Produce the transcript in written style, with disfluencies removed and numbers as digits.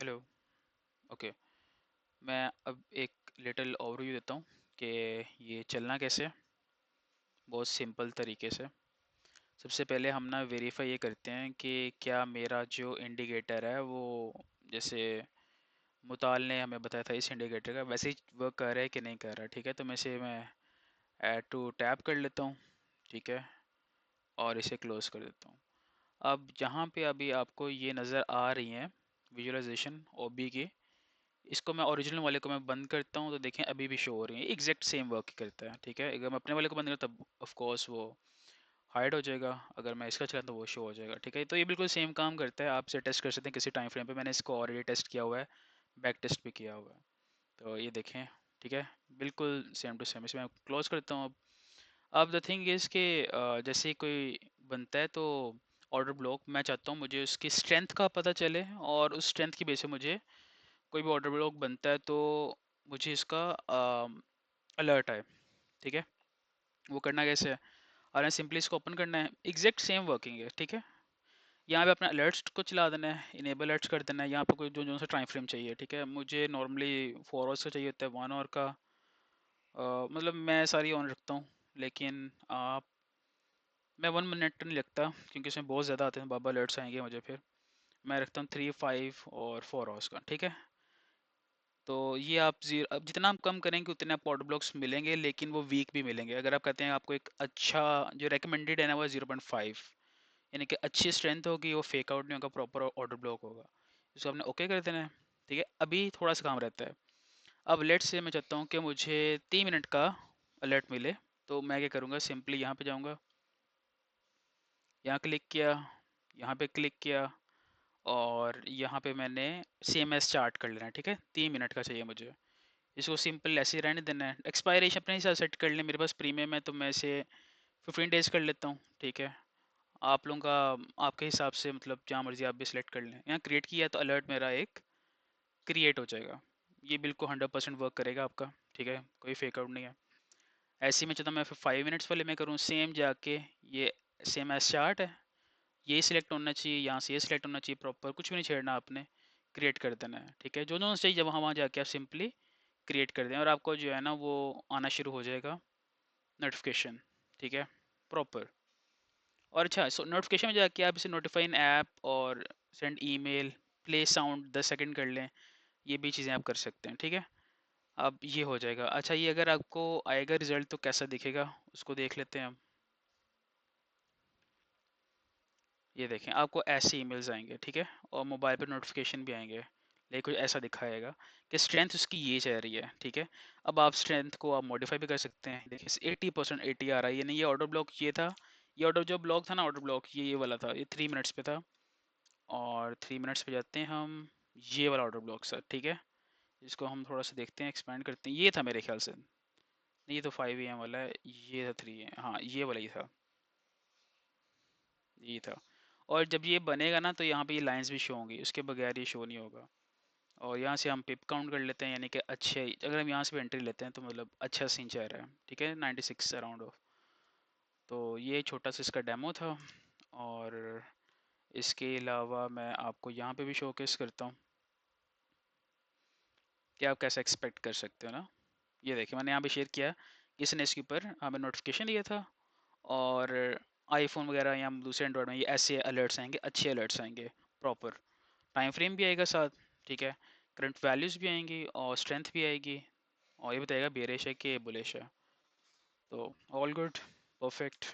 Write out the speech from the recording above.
Hello. Okay. मैं अब एक लिटिल ओवरव्यू देता हूँ कि ये चलना कैसे है। बहुत सिंपल तरीके से सबसे पहले हम ना वेरीफाई ये करते हैं कि क्या मेरा जो इंडिकेटर है वो, जैसे मुताल ने हमें बताया था इस इंडिकेटर का, वैसे ही वर्क कर रहा है कि नहीं कर रहा। ठीक है, तो मैं ऐड टू टैब कर लेता हूँ। ठीक है, और इसे क्लोज कर देता हूँ। अब जहाँ पे अभी आपको ये नज़र आ रही है विजुअलाइजेशन ओबी की, इसको मैं ओरिजिनल वाले को मैं बंद करता हूँ तो देखें अभी भी शो हो रही है, एग्जैक्ट सेम वर्क ही करता है। ठीक है, अगर मैं अपने वाले को बंद करूँ तब ऑफ कोर्स वो हाइड हो जाएगा, अगर मैं इसका चला तो वो शो हो जाएगा। ठीक है, तो ये बिल्कुल सेम काम करता है। आप इसे टेस्ट कर सकते हैं किसी टाइम फ्रेम पे। मैंने इसको ऑलरेडी टेस्ट किया हुआ है, बैक टेस्ट भी किया हुआ है, तो ये देखें। ठीक है, बिल्कुल सेम टू सेम। इसे मैं क्लोज करता हूँ। अब द थिंग इज़ कि जैसे ही कोई बनता है तो ऑर्डर ब्लॉक, मैं चाहता हूँ मुझे उसकी स्ट्रेंथ का पता चले, और उस स्ट्रेंथ की बेस पे मुझे कोई भी ऑर्डर ब्लॉक बनता है तो मुझे इसका अलर्ट आए। ठीक है, वो करना कैसे है? और सिंपली इसको ओपन करना है, एग्जैक्ट सेम वर्किंग है। ठीक है, यहाँ पे अपना अलर्ट्स को चला देना है, इनेबल अलर्ट्स कर देना है। यहाँ पे कोई जो जो सा टाइम फ्रेम चाहिए। ठीक है, मुझे नॉर्मली 4 आवर्स का चाहिए होता है, 1 आवर का। मतलब मैं सारी ऑन रखता हूँ, लेकिन आप, मैं 1 मिनट नहीं लगता क्योंकि इसमें बहुत ज़्यादा आते हैं, बाबा अलर्ट्स आएंगे मुझे फिर। मैं रखता हूँ 3, 5 और 4 आवर्स का। ठीक है, तो ये आप जीरो, अब जितना हम कम करेंगे उतने आपको ऑर्डर ब्लॉक्स मिलेंगे, लेकिन वो वीक भी मिलेंगे। अगर आप कहते हैं आपको एक अच्छा जो रेकमेंडेड है ना वो 0.5, यानी कि अच्छी स्ट्रेंथ होगी, वो फेक आउट नहीं होगा, प्रॉपर ऑर्डर ब्लॉक होगा। इसको आपने ओके कर देना है। ठीक है, अभी थोड़ा सा काम रहता है। अब लेट से मैं चाहता हूँ कि मुझे 3 मिनट का अलर्ट मिले, तो मैं क्या करूँगा, सिंपली यहाँ पे जाऊँगा, यहाँ क्लिक किया, यहाँ पे क्लिक किया, और यहाँ पे मैंने CMS चार्ट कर लेना है। ठीक है, 3 मिनट का चाहिए मुझे। इसको सिंपल ऐसे ही रहने देना है। एक्सपायरेशन अपने हिसाब से सेट कर लें, मेरे पास प्रीमियम है तो मैं इसे 15 डेज कर लेता हूँ। ठीक है, आप लोगों का आपके हिसाब से, मतलब जहाँ मर्जी आप भी सिलेक्ट कर लें। यहाँ क्रिएट किया तो अलर्ट मेरा एक क्रिएट हो जाएगा। ये बिल्कुल 100% वर्क करेगा आपका। ठीक है, कोई फेक आउट नहीं है। ऐसे ही मैं चाहता हूँ मैं फिर 5 मिनट्स वाले में करूँ, सेम जाके ये सेम एस चार्ट है, ये सिलेक्ट होना चाहिए, यहाँ से ये सिलेक्ट होना चाहिए, प्रॉपर कुछ भी नहीं छेड़ना आपने, क्रिएट कर देना है। ठीक है, जो जो चाहिए जब वहाँ वहाँ जाके आप सिंपली क्रिएट कर दें, और आपको जो है ना वो आना शुरू हो जाएगा नोटिफिकेशन। ठीक है, प्रॉपर। और अच्छा, सो नोटिफिकेशन में जाके आप इसे नोटिफाई इन ऐप और send email, play sound 10 second कर लें, ये भी चीज़ें आप कर सकते हैं। ठीक है, अब ये हो जाएगा। अच्छा, ये अगर आपको आएगा रिजल्ट तो कैसा दिखेगा उसको देख लेते हैं हम। ये देखें, आपको ऐसे ईमेल्स आएंगे। ठीक है, और मोबाइल पर नोटिफिकेशन भी आएंगे, लेकिन कुछ ऐसा दिखाएगा कि स्ट्रेंथ उसकी ये जा रही है। ठीक है, अब आप स्ट्रेंथ को आप मॉडिफाई भी कर सकते हैं। देखिए 80% 80 आ रहा है, यानी ये ऑर्डर ब्लॉक ये था। ये ऑर्डर जो ब्लॉक था ना, ऑर्डर ब्लॉक ये वाला था, ये 3 मिनट्स पे था। और 3 मिनट्स पे जाते हैं हम, ये वाला ऑर्डर ब्लॉक सर। ठीक है, इसको हम थोड़ा सा देखते हैं, एक्सपेंड करते हैं। ये था मेरे ख्याल से, नहीं, ये तो 5 AM वाला है, ये था 3 AM, हाँ ये वाला ही था, ये था। और जब ये बनेगा ना तो यहाँ पे ये लाइंस भी शो होंगी, उसके बगैर ये शो नहीं होगा। और यहाँ से हम पिप काउंट कर लेते हैं, यानी कि अच्छे, अगर हम यहाँ से भी एंट्री लेते हैं तो मतलब अच्छा सीन चल रहा है। ठीक है, 96 अराउंड ऑफ। तो ये छोटा सा इसका डेमो था। और इसके अलावा मैं आपको यहाँ पे भी शोकेस करता हूँ कि आप कैसे एक्सपेक्ट कर सकते हो ना। ये देखिए, मैंने यहाँ पे शेयर किया, किसने इसके ऊपर हमें नोटिफिकेशन दिया था। और आईफोन वगैरह या दूसरे एंड्रॉयड में ये ऐसे अलर्ट्स आएंगे, अच्छे अलर्ट्स आएंगे, प्रॉपर टाइम फ्रेम भी आएगा साथ। ठीक है, करंट वैल्यूज़ भी आएंगी और स्ट्रेंथ भी आएगी, और ये बताएगा बेरिश है कि बुलिश है। तो ऑल गुड, परफेक्ट।